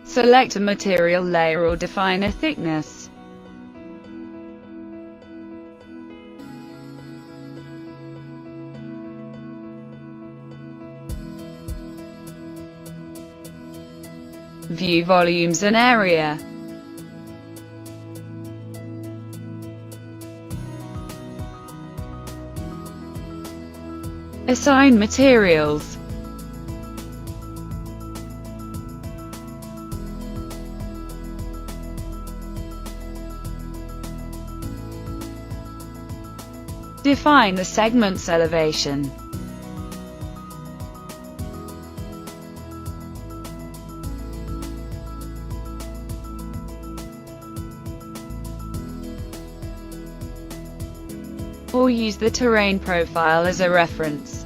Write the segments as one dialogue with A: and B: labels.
A: Select a material layer or define a thickness. View volumes and area. Assign materials. Define the segment's elevation. Or use the terrain profile as a reference.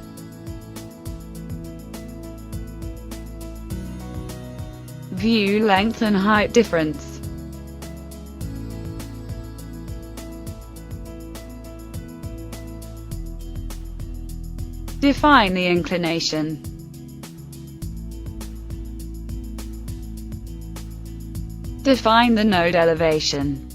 A: View length and height difference. Define the inclination. Define the node elevation.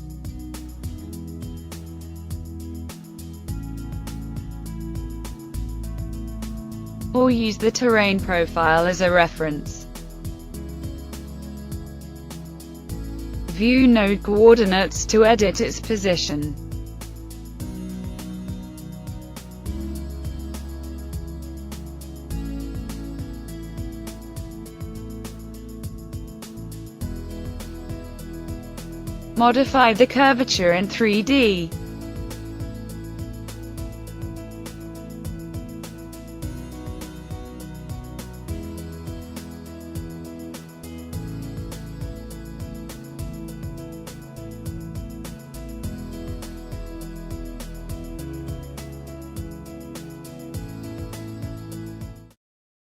A: Or use the terrain profile as a reference. View node coordinates to edit its position. Modify the curvature in 3D.